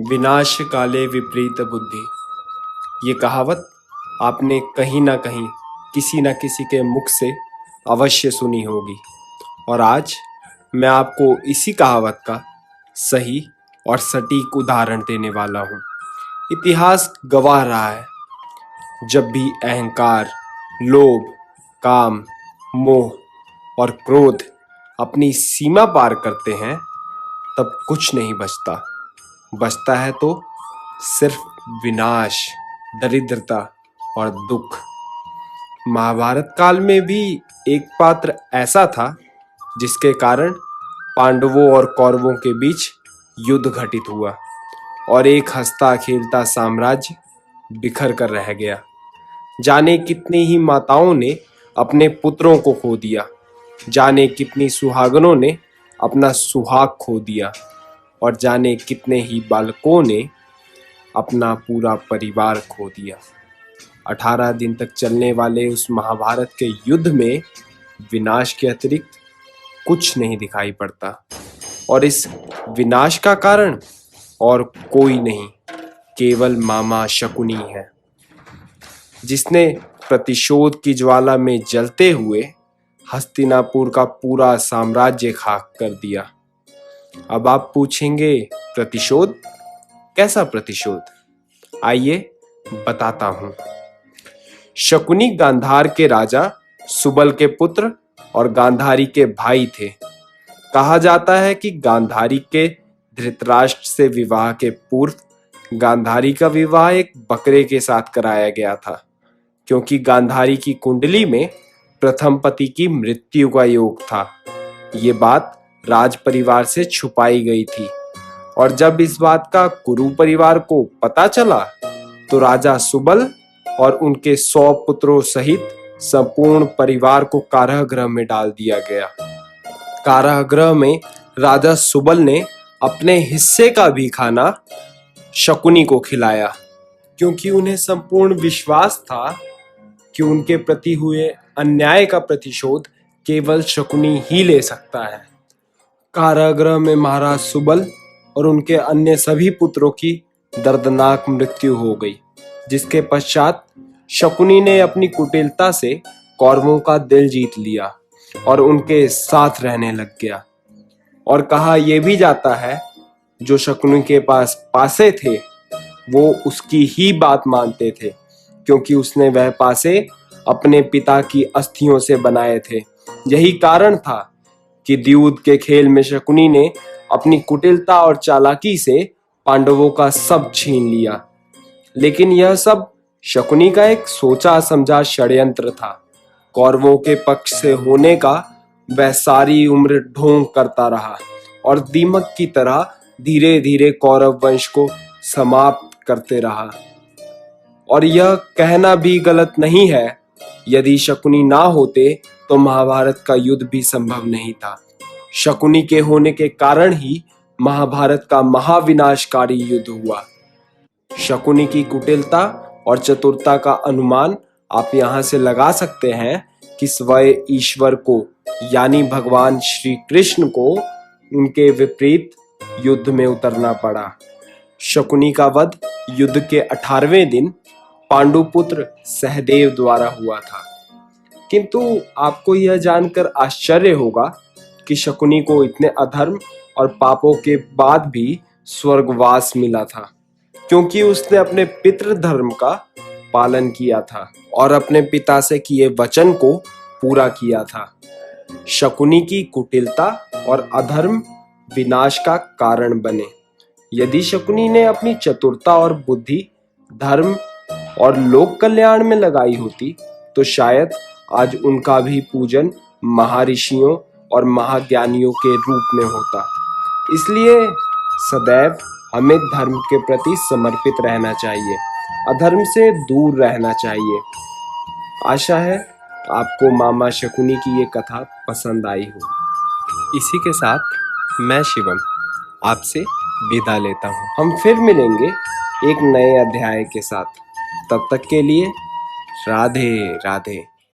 विनाश काले विपरीत बुद्धि। ये कहावत आपने कहीं ना कहीं किसी न किसी के मुख से अवश्य सुनी होगी और आज मैं आपको इसी कहावत का सही और सटीक उदाहरण देने वाला हूँ। इतिहास गवाह रहा है, जब भी अहंकार, लोभ, काम, मोह और क्रोध अपनी सीमा पार करते हैं, तब कुछ नहीं बचता। बचता है तो सिर्फ विनाश, दरिद्रता और दुख। महाभारत काल में भी एक पात्र ऐसा था जिसके कारण पांडवों और कौरवों के बीच युद्ध घटित हुआ और एक हंसता खेलता साम्राज्य बिखर कर रह गया। जाने कितनी ही माताओं ने अपने पुत्रों को खो दिया, जाने कितनी सुहागनों ने अपना सुहाग खो दिया और जाने कितने ही बालकों ने अपना पूरा परिवार खो दिया। 18 दिन तक चलने वाले उस महाभारत के युद्ध में विनाश के अतिरिक्त कुछ नहीं दिखाई पड़ता और इस विनाश का कारण और कोई नहीं, केवल मामा शकुनी है, जिसने प्रतिशोध की ज्वाला में जलते हुए हस्तिनापुर का पूरा साम्राज्य खाक कर दिया। अब आप पूछेंगे, प्रतिशोध? कैसा प्रतिशोध? आइए बताता हूं। शकुनी गांधार के राजा सुबल के पुत्र और गांधारी के भाई थे। कहा जाता है कि गांधारी के धृतराष्ट्र से विवाह के पूर्व गांधारी का विवाह एक बकरे के साथ कराया गया था, क्योंकि गांधारी की कुंडली में प्रथम पति की मृत्यु का योग था। ये बात राज परिवार से छुपाई गई थी और जब इस बात का कुरु परिवार को पता चला तो राजा सुबल और उनके 100 पुत्रों सहित संपूर्ण परिवार को कारागृह में डाल दिया गया। कारागृह में राजा सुबल ने अपने हिस्से का भी खाना शकुनी को खिलाया, क्योंकि उन्हें संपूर्ण विश्वास था कि उनके प्रति हुए अन्याय का प्रतिशोध केवल शकुनी ही ले सकता है। कारागृह में महाराज सुबल और उनके अन्य सभी पुत्रों की दर्दनाक मृत्यु हो गई, जिसके पश्चात शकुनी ने अपनी कुटिलता से कौरवों का दिल जीत लिया और उनके साथ रहने लग गया। और कहा यह भी जाता है, जो शकुनी के पास पासे थे वो उसकी ही बात मानते थे, क्योंकि उसने वह पासे अपने पिता की अस्थियों से बनाए थे। यही कारण था कि द्यूत के खेल में शकुनी ने अपनी कुटिलता और चालाकी से पांडवों का सब छीन लिया। लेकिन यह सब शकुनी का एक सोचा समझा षड्यंत्र था। कौरवों के पक्ष से होने का वह सारी उम्र ढोंग करता रहा और दीमक की तरह धीरे धीरे कौरव वंश को समाप्त करते रहा। और यह कहना भी गलत नहीं है, यदि शकुनी ना होते तो महाभारत का युद्ध भी संभव नहीं था। शकुनी के होने के कारण ही महाभारत का महाविनाशकारी युद्ध हुआ। शकुनी की कुटिलता और चतुरता का अनुमान आप यहाँ से लगा सकते हैं कि स्वयं ईश्वर को, यानी भगवान श्री कृष्ण को, उनके विपरीत युद्ध में उतरना पड़ा। शकुनी का वध युद्ध के 18वें दिन पांडुपुत्र सहदेव द्वारा हुआ था। किंतु आपको यह जानकर आश्चर्य होगा कि शकुनी को इतने अधर्म और पापों के बाद भी स्वर्गवास मिला था, क्योंकि उसने अपने पितृधर्म का पालन किया था और अपने पिता से किए वचन को पूरा किया था। शकुनी की कुटिलता और अधर्म विनाश का कारण बने। यदि शकुनी ने अपनी चतुरता और बुद्धि धर्म और लोक कल्याण में लगाई होती तो शायद आज उनका भी पूजन महर्षियों और महाज्ञानियों के रूप में होता। इसलिए सदैव हमें धर्म के प्रति समर्पित रहना चाहिए, अधर्म से दूर रहना चाहिए। आशा है आपको मामा शकुनी की ये कथा पसंद आई हो। इसी के साथ मैं शिवम आपसे विदा लेता हूँ। हम फिर मिलेंगे एक नए अध्याय के साथ। तब तक के लिए राधे राधे।